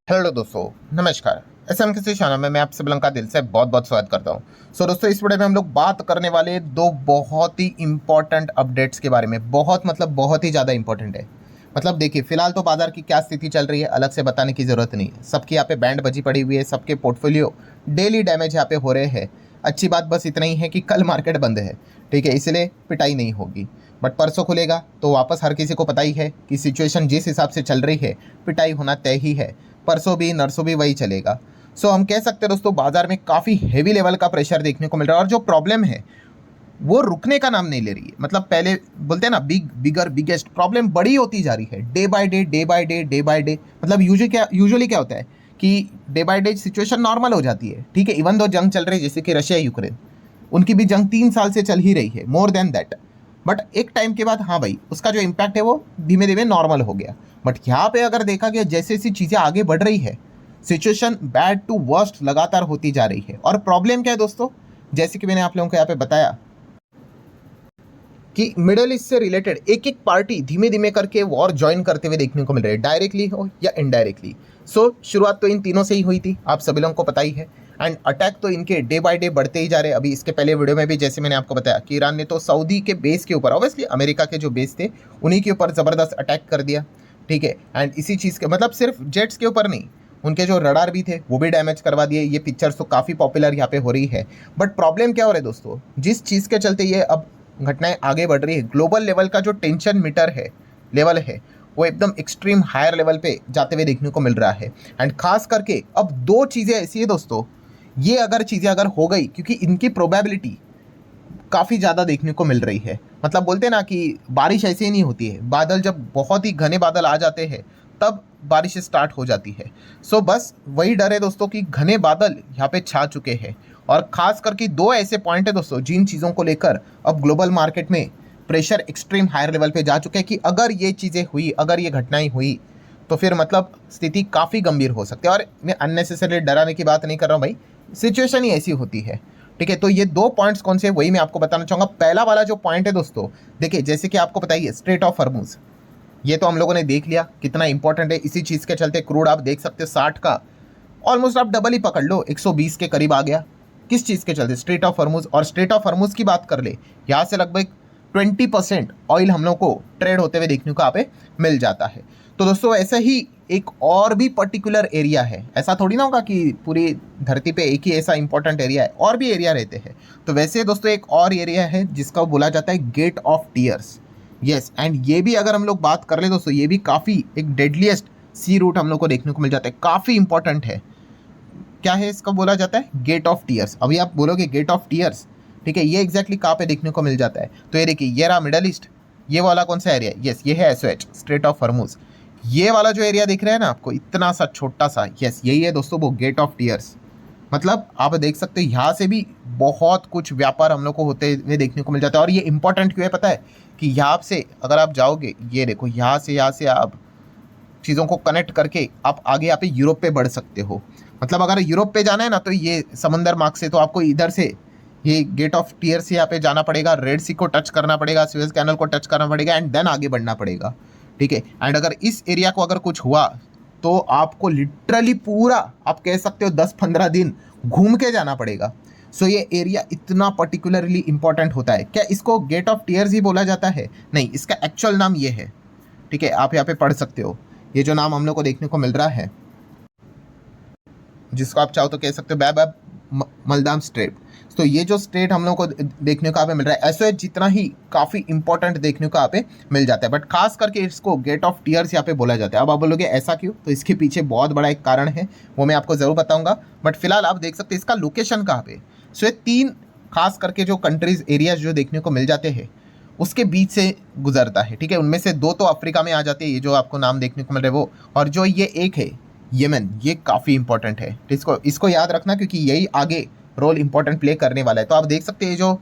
Hello दोस्तों, नमस्कार। SM किसी चैनल में मैं आप सभी का दिल से बहुत बहुत स्वागत करता हूं। दोस्तों, इस वीडियो में हम लोग बात करने वाले दो बहुत ही इंपॉर्टेंट अपडेट्स के बारे में। बहुत ही ज़्यादा इंपॉर्टेंट है। देखिए, फिलहाल तो बाजार की क्या स्थिति चल रही है अलग से बताने की ज़रूरत नहीं है। सबकी यहाँ पे बैंड बजी पड़ी हुई है, सबके पोर्टफोलियो डेली डैमेज यहाँ पे हो रहे हैं। अच्छी बात बस इतना ही है कि कल मार्केट बंद है, ठीक है, इसलिए पिटाई नहीं होगी। बट परसों खुलेगा तो वापस हर किसी को पता ही है कि सिचुएशन जिस हिसाब से चल रही है, पिटाई होना तय ही है। परसों भी नरसों भी वही चलेगा। हम कह सकते हैं दोस्तों, बाजार में काफ़ी हेवी लेवल का प्रेशर देखने को मिल रहा है और जो प्रॉब्लम है वो रुकने का नाम नहीं ले रही है। पहले बोलते हैं ना, बिगर बिगेस्ट प्रॉब्लम बड़ी होती जा रही है day by day day by day day by day. Usually क्या होता है कि day by day situation normal हो जाती है, ठीक है। इवन दो जंग चल रही है, जैसे कि रशिया यूक्रेन, उनकी भी जंग 3 साल से चल ही रही है, मोर देन दैट। बट एक टाइम के बाद हाँ भाई, उसका जो इम्पैक्ट है वो धीमे धीमे नॉर्मल हो गया। बट यहाँ पे अगर देखा गया, जैसे जैसी चीज़ें आगे बढ़ रही है, सिचुएशन बैड टू वर्स्ट लगातार होती जा रही है। और प्रॉब्लम क्या है दोस्तों, जैसे कि मैंने आप लोगों को यहाँ पे बताया कि मिडल ईस्ट से रिलेटेड एक एक पार्टी धीमे धीमे करके वॉर ज्वाइन करते हुए देखने को मिल रही है, डायरेक्टली हो या इनडायरेक्टली। शुरुआत तो इन तीनों से ही हुई थी, आप सभी लोगों को पता ही है। एंड अटैक तो इनके डे बाय डे बढ़ते ही जा रहे हैं। अभी इसके पहले वीडियो में भी जैसे मैंने आपको बताया कि ईरान ने तो सऊदी के बेस के ऊपर, ऑब्वियसली अमेरिका के जो बेस थे उन्हीं के ऊपर ज़बरदस्त अटैक कर दिया, ठीक है। एंड इसी चीज़ के सिर्फ जेट्स के ऊपर नहीं, उनके जो रडार भी थे वो भी डैमेज करवा दिए। ये पिक्चर्स तो काफ़ी पॉपुलर यहाँ पे हो रही है। बट प्रॉब्लम क्या हो रहा है दोस्तों, जिस चीज़ के चलते ये अब घटनाएं आगे बढ़ रही है, ग्लोबल लेवल का जो टेंशन मीटर है, लेवल है, वो एकदम एक्सट्रीम हायर लेवल पे जाते हुए देखने को मिल रहा है। एंड खास करके अब दो चीज़ें ऐसी है दोस्तों, ये अगर चीज़ें अगर हो गई, क्योंकि इनकी प्रोबेबिलिटी काफ़ी ज़्यादा देखने को मिल रही है। बोलते हैं ना कि बारिश ऐसे ही नहीं होती है, बादल जब बहुत ही घने बादल आ जाते हैं तब बारिश स्टार्ट हो जाती है। बस वही डर है दोस्तों कि घने बादल यहाँ पे छा चुके हैं। और ख़ास करके दो ऐसे पॉइंट है दोस्तों, जिन चीज़ों को लेकर अब ग्लोबल मार्केट में प्रेशर एक्सट्रीम हायर लेवल पे जा चुके हैं कि अगर ये चीज़ें हुई, अगर ये घटनाएं हुई, तो फिर स्थिति काफ़ी गंभीर हो सकती है। और मैं अननेसेसरी डराने की बात नहीं कर रहा हूँ भाई, सिचुएशन ही ऐसी होती है, ठीक है। तो ये दो पॉइंट्स कौन से, वही मैं आपको बताना चाहूँगा। पहला वाला जो पॉइंट है दोस्तों, देखिए जैसे कि आपको बताइए, स्ट्रेट ऑफ हॉर्मुज़, ये तो हम लोगों ने देख लिया कितना इंपॉर्टेंट है। इसी चीज़ के चलते क्रूड आप देख सकते हो 60 का ऑलमोस्ट आप डबल ही पकड़ लो, 120 के करीब आ गया। किस चीज़ के चलते, स्ट्रेट ऑफ हॉर्मुज़। और स्ट्रेट ऑफ हॉर्मुज़ की बात कर ले, यहाँ से लगभग 20% ऑयल हम लोग को ट्रेड होते हुए देखने को यहाँ पे मिल जाता है। तो दोस्तों, ऐसा ही एक और भी पर्टिकुलर एरिया है। ऐसा थोड़ी ना होगा कि पूरी धरती पे एक ही ऐसा इंपॉर्टेंट एरिया है, और भी एरिया रहते हैं। तो वैसे दोस्तों, एक और एरिया है जिसका बोला जाता है gate of tears. Yes, and ये भी अगर हम लोग बात कर ले दोस्तों, ये भी काफ़ी एक डेडलीस्ट सी रूट हम लोग को देखने को मिल जाता है, काफ़ी इंपॉर्टेंट है। क्या है इसका, बोला जाता है गेट ऑफ टीयर्स। अभी आप बोलोगे गेट ऑफ टीयर्स, ठीक है, ये एग्जैक्टली कहाँ पे देखने को मिल जाता है। तो ये देखिए, ये रहा मिडल ईस्ट, ये वाला कौन सा एरिया, यस ये है एसओएच, स्ट्रेट ऑफ हॉर्मुज़। ये वाला जो एरिया दिख रहा है ना आपको, इतना सा छोटा सा, यस यही है दोस्तों वो गेट ऑफ टीयर्स। आप देख सकते हो यहाँ से भी बहुत कुछ व्यापार हम लोग को होते हुए देखने को मिल जाता है। और ये इंपॉर्टेंट क्यों है पता है, कि यहाँ से अगर आप जाओगे, ये देखो यहाँ से आप चीज़ों को कनेक्ट करके आप आगे यहाँ पे यूरोप पे बढ़ सकते हो। अगर यूरोप पे जाना है ना, तो ये समंदर मार्ग से तो आपको इधर से ये गेट ऑफ टीयर से यहाँ पे जाना पड़ेगा, रेड सी को टच करना पड़ेगा, सुएज कैनल को टच करना पड़ेगा, एंड देन आगे बढ़ना पड़ेगा, ठीक है। एंड अगर इस एरिया को अगर कुछ हुआ तो आपको लिटरली पूरा, आप कह सकते हो 10-15 दिन घूम के जाना पड़ेगा। ये एरिया इतना पर्टिकुलरली इंपॉर्टेंट होता है। क्या इसको गेट ऑफ टीयर्स ही बोला जाता है? नहीं, इसका एक्चुअल नाम ये है, ठीक है, आप यहाँ पे पढ़ सकते हो। ये जो नाम हम लोग को देखने को मिल रहा है, जिसको आप चाहो तो कह सकते हो बैब मलदाम स्ट्रेट। तो ये जो स्ट्रेट हम लोग को देखने को यहाँ पे मिल रहा है, एसओएच जितना ही काफ़ी इंपॉर्टेंट देखने को यहाँ पे मिल जाता है। बट खास करके इसको गेट ऑफ टीयर्स यहाँ पे बोला जाता है। अब आप बोलोगे ऐसा क्यों, तो इसके पीछे बहुत बड़ा एक कारण है, वो मैं आपको ज़रूर बताऊंगा। बट फिलहाल आप देख सकते हैं इसका लोकेशन कहाँ पे। ये 3 खास करके जो कंट्रीज एरियाज जो देखने को मिल जाते हैं, उसके बीच से गुजरता है, ठीक है। उनमें से 2 तो अफ्रीका में आ जाते हैं, ये जो आपको नाम देखने को मिल रहा है वो। और जो ये एक है येमेन, ये काफ़ी इंपॉर्टेंट है, इसको याद रखना, क्योंकि यही आगे रोल इंपॉर्टेंट प्ले करने वाला है। तो आप देख सकते हैं जो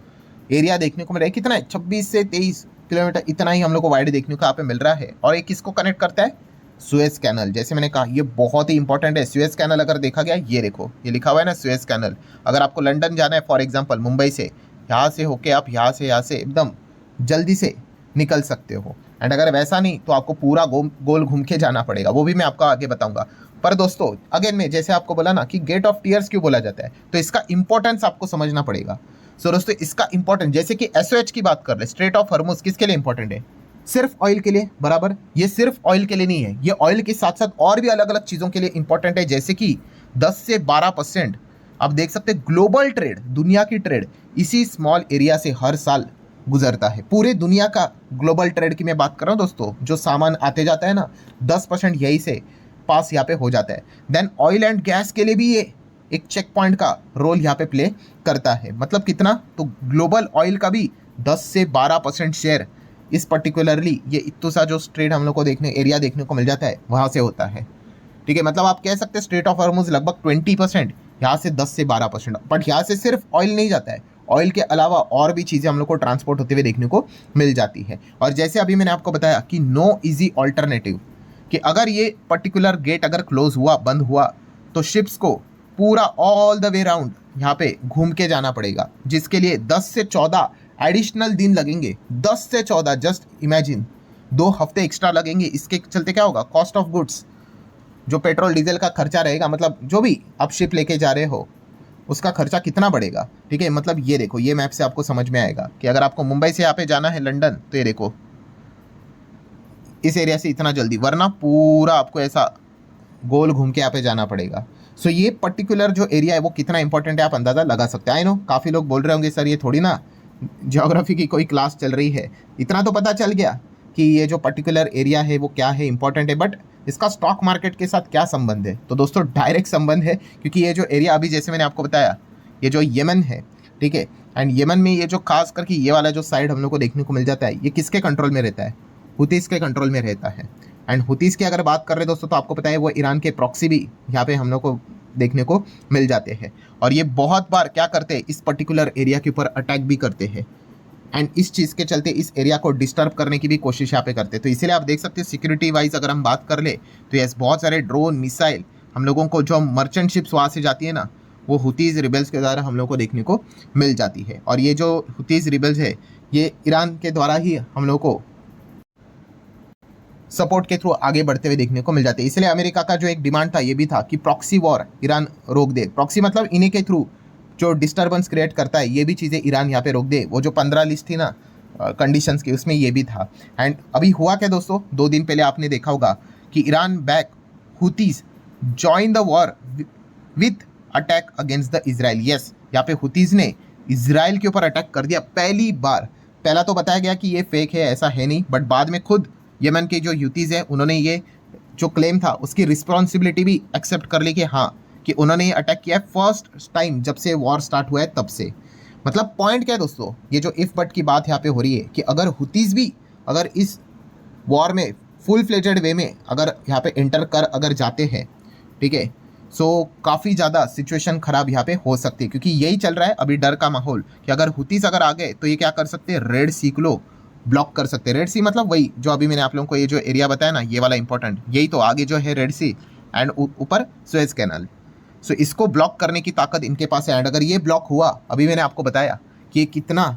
एरिया देखने को मिल रहा है, कितना है, 26 से 23 किलोमीटर, इतना ही हम लोग को वाइड देखने को यहाँ पे मिल रहा है। और एक किसको कनेक्ट करता है, सुएज कैनल। जैसे मैंने कहा, ये बहुत ही इंपॉर्टेंट है। सुएज कैनल अगर देखा गया, ये देखो ये लिखा हुआ है ना सुएज कैनल। अगर आपको लंदन जाना है फॉर एग्जाम्पल, मुंबई से, यहाँ से होके आप यहाँ से एकदम जल्दी से निकल सकते हो। एंड अगर वैसा नहीं तो आपको पूरा गोल घूम के जाना पड़ेगा, वो भी मैं आपको आगे बताऊंगा। पर दोस्तों अगेन में जैसे आपको बोला ना कि गेट ऑफ टीयर्स क्यों बोला जाता है, तो इसका इंपॉर्टेंस आपको समझना पड़ेगा। सो दोस्तों इसका इंपॉर्टेंस, जैसे कि एसओएच की बात कर ले, स्ट्रेट ऑफ हॉर्मुज किसके लिए इंपॉर्टेंट है? सिर्फ ऑयल के लिए, बराबर। ये सिर्फ ऑयल के लिए नहीं है, ये ऑयल के साथ साथ और भी अलग अलग चीजों के लिए इंपॉर्टेंट है, जैसे कि 10 से 12% आप देख सकते हैं ग्लोबल ट्रेड, दुनिया की ट्रेड इसी स्मॉल एरिया से हर साल गुजरता है। पूरे दुनिया का ग्लोबल ट्रेड की मैं बात कर रहा हूँ दोस्तों, जो सामान आते जाता है ना, 10% यही से पास यहाँ पे हो जाता है। देन ऑयल एंड गैस के लिए भी ये एक चेक पॉइंट का रोल यहाँ पे प्ले करता है। मतलब कितना? तो ग्लोबल ऑयल का भी 10 से 12% शेयर इस पर्टिकुलरली ये इत्तुसा जो ट्रेड हम लोग को एरिया देखने को मिल जाता है वहाँ से होता है। ठीक है, मतलब आप कह सकते हैं स्ट्रेट ऑफ हॉर्मुज लगभग 20%, यहाँ से 10 से 12%। बट यहाँ से सिर्फ ऑयल नहीं जाता है, ऑयल के अलावा और भी चीज़ें हम लोग को ट्रांसपोर्ट होते हुए देखने को मिल जाती है। और जैसे अभी मैंने आपको बताया कि नो इजी ऑल्टरनेटिव, कि अगर ये पर्टिकुलर गेट अगर क्लोज हुआ, बंद हुआ, तो शिप्स को पूरा ऑल द वे राउंड यहाँ पे घूम के जाना पड़ेगा, जिसके लिए 10 से 14 एडिशनल दिन लगेंगे। 10 से 14, जस्ट इमेजिन, 2 हफ्ते एक्स्ट्रा लगेंगे। इसके चलते क्या होगा? कॉस्ट ऑफ गुड्स, जो पेट्रोल डीजल का खर्चा रहेगा, मतलब जो भी आप शिप लेके जा रहे हो उसका खर्चा कितना बढ़ेगा। ठीक है, मतलब ये देखो, ये मैप से आपको समझ में आएगा कि अगर आपको मुंबई से यहाँ पे जाना है लंदन, तो ये देखो इस एरिया से इतना जल्दी, वरना पूरा आपको ऐसा गोल घूम के यहाँ पे जाना पड़ेगा। सो ये पर्टिकुलर जो एरिया है वो कितना इंपॉर्टेंट है आप अंदाज़ा लगा सकते हैं। आई नो काफ़ी लोग बोल रहे होंगे सर ये थोड़ी ना ज्योग्राफी की कोई क्लास चल रही है, इतना तो पता चल गया कि ये जो पर्टिकुलर एरिया है वो क्या है, इंपॉर्टेंट है, बट इसका स्टॉक मार्केट के साथ क्या संबंध है? तो दोस्तों डायरेक्ट संबंध है, क्योंकि ये जो एरिया अभी जैसे मैंने आपको बताया, ये जो यमन है, ठीक है, एंड यमन में ये जो खास करके ये वाला जो साइड हम लोग को देखने को मिल जाता है, ये किसके कंट्रोल में रहता है? हुतीस के कंट्रोल में रहता है। एंड हुतीस की अगर बात कर रहे हैं दोस्तों, तो आपको पता है वो ईरान के प्रॉक्सी भी यहाँ पे हम लोग को देखने को मिल जाते हैं, और ये बहुत बार क्या करते हैं, इस पर्टिकुलर एरिया के ऊपर अटैक भी करते हैं, एंड इस चीज़ के चलते इस एरिया को डिस्टर्ब करने की भी कोशिश यहाँ पे करते हैं। तो इसीलिए आप देख सकते हैं सिक्योरिटी वाइज अगर हम बात कर ले, तो यस बहुत सारे ड्रोन, मिसाइल हम लोगों को, जो मर्चेंट शिप्स वहाँ से जाती है ना, वो हुतीज रिबल्स के द्वारा हम लोग को देखने को मिल जाती है। और ये जो हुतीज रिबल्स है, ये ईरान के द्वारा ही हम लोग को सपोर्ट के थ्रू आगे बढ़ते हुए देखने को मिल जाते हैं। इसलिए अमेरिका का जो एक डिमांड था ये भी था कि प्रॉक्सी वॉर ईरान रोक दे। प्रॉक्सी मतलब इन्हीं के थ्रू जो डिस्टर्बेंस क्रिएट करता है, ये भी चीज़ें ईरान यहाँ पे रोक दे। वो जो 15 लिस्ट थी ना कंडीशंस की, उसमें ये भी था। एंड अभी हुआ क्या दोस्तों, 2 दिन पहले आपने देखा होगा कि Iran back हुतीज join the war with attack against the Israel. Yes, यहाँ पे हुतीज ने इजराइल के ऊपर अटैक कर दिया पहली बार। पहला तो बताया गया कि ये फेक है, ऐसा है नहीं, बट बाद में खुद यमन के जो ह्यूतीज हैं उन्होंने ये जो क्लेम था उसकी रिस्पॉन्सिबिलिटी भी एक्सेप्ट कर ली कि हाँ, कि उन्होंने ये अटैक किया है फर्स्ट टाइम जब से वॉर स्टार्ट हुआ है तब से। मतलब पॉइंट क्या है दोस्तों, ये जो इफ बट की बात यहाँ पे हो रही है कि अगर हुतीज भी अगर इस वॉर में फुल फ्लेजेड वे में अगर यहाँ पे एंटर कर अगर जाते हैं, ठीक है, सो काफ़ी ज़्यादा सिचुएशन खराब यहाँ पे हो सकती है, क्योंकि यही चल रहा है अभी डर का माहौल कि अगर हुतीज अगर आ गए तो ये क्या कर सकते हैं, रेड सी को ब्लॉक कर सकते हैं। रेड सी मतलब वही जो अभी मैंने आप लोगों को ये जो एरिया बताया ना, ये वाला इंपॉर्टेंट, यही तो आगे जो है रेड सी एंड ऊपर सुएज कैनाल। सो इसको ब्लॉक करने की ताकत इनके पास है। एंड अगर ये ब्लॉक हुआ, अभी मैंने आपको बताया कि ये कितना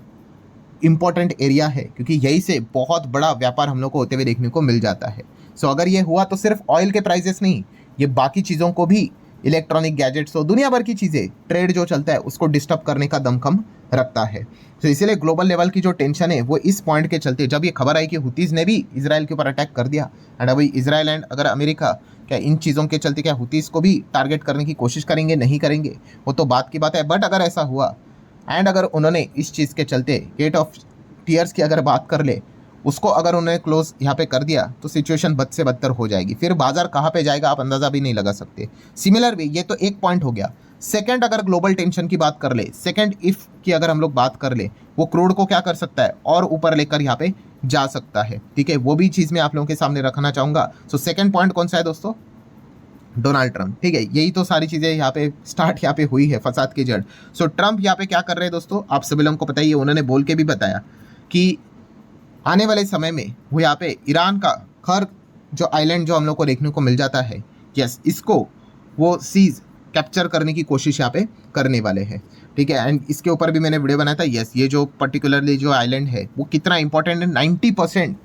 इंपॉर्टेंट एरिया है, क्योंकि यही से बहुत बड़ा व्यापार हम लोग को होते हुए देखने को मिल जाता है। सो अगर ये हुआ तो सिर्फ ऑयल के प्राइजेस नहीं, ये बाकी चीज़ों को भी, इलेक्ट्रॉनिक गैजेट्स हो, दुनिया भर की चीज़ें, ट्रेड जो चलता है उसको डिस्टर्ब करने का दमखम रखता है। तो इसीलिए ग्लोबल लेवल की जो टेंशन है वो इस पॉइंट के चलते, जब ये खबर आई कि हुतीज ने भी इसराइल के ऊपर अटैक कर दिया, एंड अभी इसराइल एंड अगर अमेरिका क्या इन चीज़ों के चलते क्या हुतीज को भी टारगेट करने की कोशिश करेंगे, नहीं करेंगे, वो तो बात की बात है। बट अगर ऐसा हुआ एंड अगर उन्होंने इस चीज़ के चलते गेट ऑफ टीयर्स की अगर बात कर ले, उसको अगर उन्होंने क्लोज यहाँ पे कर दिया, तो सिचुएशन बद से बदतर हो जाएगी। फिर बाजार कहाँ पे जाएगा आप अंदाज़ा भी नहीं लगा सकते। सिमिलर वे, ये तो एक पॉइंट हो गया। सेकंड, अगर ग्लोबल टेंशन की बात कर ले, सेकंड इफ की अगर हम लोग बात कर ले, वो क्रूड को क्या कर सकता है और ऊपर लेकर यहाँ पे जा सकता है, ठीक है, वो भी चीज़ मैं आप लोगों के सामने रखना चाहूँगा। सो सेकंड पॉइंट कौन सा है दोस्तों, डोनाल्ड ट्रंप, ठीक है, यही तो सारी चीज़ें यहाँ पे स्टार्ट यहाँ पे हुई है, फसाद की जड़। सो ट्रंप यहाँ पे क्या कर रहे हैं दोस्तों, आप सभी लोगों को पता ही है, उन्होंने बोल के भी बताया कि आने वाले समय में वो यहाँ पे ईरान का हर जो आइलैंड जो हम लोग को देखने को मिल जाता है, यस, इसको वो सीज कैप्चर करने की कोशिश यहाँ पे करने वाले हैं, ठीक है। एंड इसके ऊपर भी मैंने वीडियो बनाया था। यस, ये जो पर्टिकुलरली जो आइलैंड है वो कितना इंपॉर्टेंट है, 90%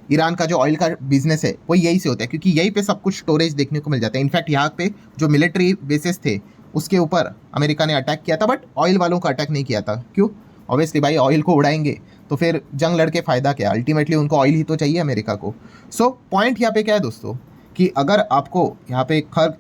ईरान का जो ऑयल का बिजनेस है वो यही से होता है, क्योंकि यहीं पे सब कुछ स्टोरेज देखने को मिल जाता है। इनफैक्ट यहाँ पे जो मिलिट्री बेसिस थे उसके ऊपर अमेरिका ने अटैक किया था, बट ऑयल वालों का अटैक नहीं किया था। क्यों? ऑब्वियसली भाई, ऑयल को उड़ाएंगे तो फिर जंग लड़के फ़ायदा क्या? अल्टीमेटली उनको ऑयल ही तो चाहिए अमेरिका को। सो पॉइंट यहाँ पे क्या है दोस्तों, कि अगर आपको यहाँ पे खर्ग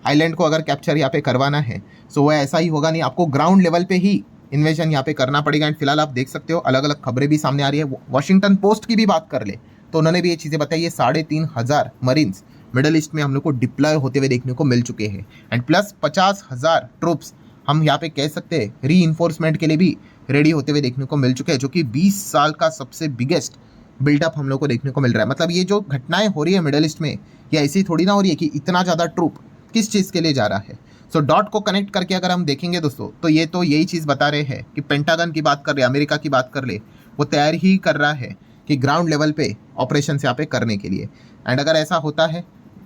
आइलैंड को अगर कैप्चर यहाँ पे करवाना है, सो वो ऐसा ही होगा नहीं, आपको ग्राउंड लेवल पे ही इन्वेजन यहाँ पे करना पड़ेगा। एंड फिलहाल आप देख सकते हो अलग अलग खबरें भी सामने आ रही है। वॉशिंगटन पोस्ट की भी बात कर ले तो उन्होंने भी ये चीज़ें बताई है। 3,500 मरीन्स मिडल ईस्ट में हम लोग को डिप्लॉय होते हुए देखने को मिल चुके हैं, एंड प्लस 50,000 ट्रूप्स हम यहाँ पे कह सकते हैं री इन्फोर्समेंट के लिए भी रेडी होते हुए देखने को मिल चुके हैं, जो कि 20 साल का सबसे बिगेस्ट बिल्डअप हम लोग को देखने को मिल रहा है। मतलब ये जो घटनाएं हो रही है मिडल ईस्ट में, ये ऐसी थोड़ी ना हो रही है कि इतना ज़्यादा ट्रूप किस चीज़ के लिए जा रहा है। सो डॉट को कनेक्ट करके अगर हम देखेंगे दोस्तों, तो ये तो यही चीज़ बता रहे हैं कि पेंटागन की बात कर ले, अमेरिका की बात कर ले, वो तैयार ही कर रहा है कि ग्राउंड लेवल पे ऑपरेशन यहाँ पे करने के लिए। एंड अगर ऐसा होता है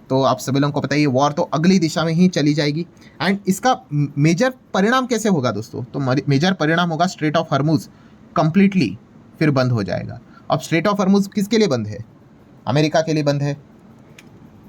तो आप सभी लोगों को पता है ये वॉर तो अगली दिशा में ही चली जाएगी। एंड इसका मेजर परिणाम कैसे होगा दोस्तों, तो मेजर परिणाम होगा स्ट्रेट ऑफ हॉर्मुज कंप्लीटली फिर बंद हो जाएगा। अब स्ट्रेट ऑफ हॉर्मुज किसके लिए बंद है? अमेरिका के लिए बंद है,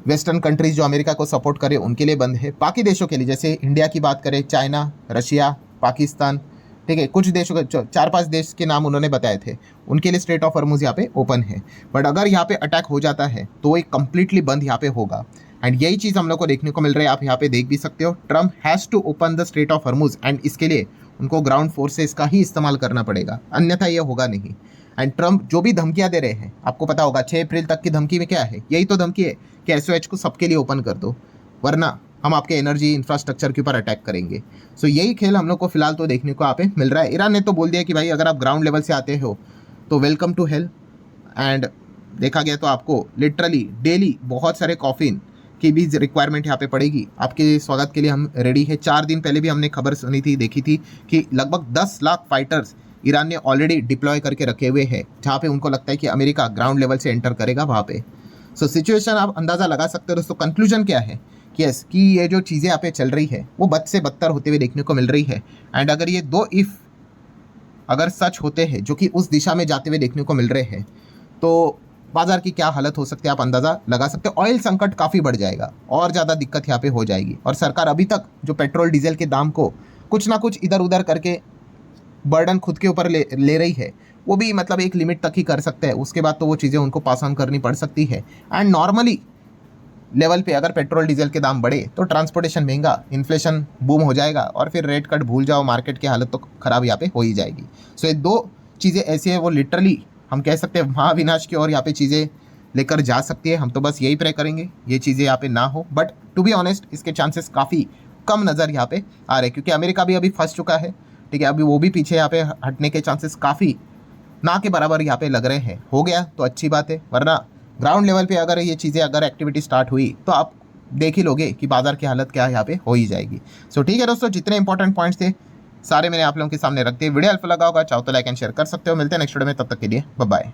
वेस्टर्न कंट्रीज जो अमेरिका को सपोर्ट करे उनके लिए बंद है, बाकी देशों के लिए जैसे इंडिया की बात करें, चाइना, रशिया, पाकिस्तान, ठीक है, कुछ देशों के 4-5 देश के नाम उन्होंने बताए थे, उनके लिए स्ट्रेट ऑफ हॉर्मुज यहाँ पे ओपन है। बट अगर यहाँ पे अटैक हो जाता है तो एक कंप्लीटली बंद यहाँ पे होगा। एंड यही चीज़ हम लोग को देखने को मिल रहा है, आप यहाँ पे देख भी सकते हो। Trump has to open the strait of Hormuz, and इसके लिए उनको ग्राउंड फोर्सेस का ही इस्तेमाल करना पड़ेगा, अन्यथा ये होगा नहीं। एंड ट्रम्प जो भी धमकियां दे रहे हैं, आपको पता होगा 6 अप्रैल तक की धमकी में क्या है, यही तो धमकी है कि SOH को सबके लिए ओपन कर दो, वरना हम आपके एनर्जी इंफ्रास्ट्रक्चर के ऊपर अटैक करेंगे। सो यही खेल हम लोग को फिलहाल तो देखने को यहाँ पे मिल रहा है। ईरान ने तो बोल दिया कि भाई अगर आप ग्राउंड लेवल से आते हो तो वेलकम टू हेल। एंड देखा गया तो आपको लिटरली डेली बहुत सारे कॉफिन की भी रिक्वायरमेंट यहाँ पे पड़ेगी। आपके स्वागत के लिए हम रेडी है। 4 दिन पहले भी हमने खबर सुनी थी, देखी थी कि लगभग 10 लाख फाइटर्स ईरान ने ऑलरेडी डिप्लॉय करके रखे हुए हैं, जहाँ पे उनको लगता है कि अमेरिका ग्राउंड लेवल से एंटर करेगा वहाँ पे। सो सिचुएशन आप अंदाज़ा लगा सकते हो दोस्तों। कंक्लूजन क्या है कि यस, कि ये जो चीज़ें यहाँ पे चल रही है वो बद से बदतर होते हुए देखने को मिल रही है। एंड अगर ये 2 इफ़ अगर सच होते हैं जो कि उस दिशा में जाते हुए देखने को मिल रहे हैं, तो बाजार की क्या हालत हो सकती है आप अंदाज़ा लगा सकते हो। ऑयल संकट काफ़ी बढ़ जाएगा और ज़्यादा दिक्कत यहाँ पे हो जाएगी। और सरकार अभी तक जो पेट्रोल डीजल के दाम को कुछ ना कुछ इधर उधर करके बर्डन खुद के ऊपर ले रही है, वो भी मतलब एक लिमिट तक ही कर सकते हैं, उसके बाद तो वो चीज़ें उनको पास ऑन करनी पड़ सकती है। एंड नॉर्मली लेवल पे अगर पेट्रोल डीजल के दाम बढ़े तो ट्रांसपोर्टेशन महंगा, इन्फ्लेशन बूम हो जाएगा, और फिर रेट कट भूल जाओ, मार्केट की हालत तो ख़राब यहाँ पे हो ही जाएगी। सो ये 2 चीज़ें ऐसी है, वो लिटरली हम कह सकते हैं महाविनाश की ओर यहाँ पे चीज़ें लेकर जा सकती है। हम तो बस यही प्रे करेंगे ये चीज़ें यहाँ पे ना हो, बट टू बी ऑनेस्ट इसके चांसेस काफ़ी कम नज़र यहाँ पे आ रहे हैं, क्योंकि अमेरिका भी अभी फंस चुका है, ठीक है, अभी वो भी पीछे यहाँ पे हटने के चांसेस काफ़ी ना के बराबर यहाँ पे लग रहे हैं। हो गया तो अच्छी बात है, वरना ग्राउंड लेवल पे अगर ये चीज़ें अगर एक्टिविटी स्टार्ट हुई तो आप देख ही लोगे कि बाजार की हालत क्या यहाँ पे हो ही जाएगी। सो ठीक है दोस्तों, जितने इंपॉर्टेंट पॉइंट्स थे सारे मैंने आप लोगों के सामने रख दिए। वीडियो हेल्पफुल लगा होगा, चाहो तो लाइक एंड शेयर कर सकते हो। मिलते हैं नेक्स्ट वीडियो में, तब तक के लिए बाय बाय।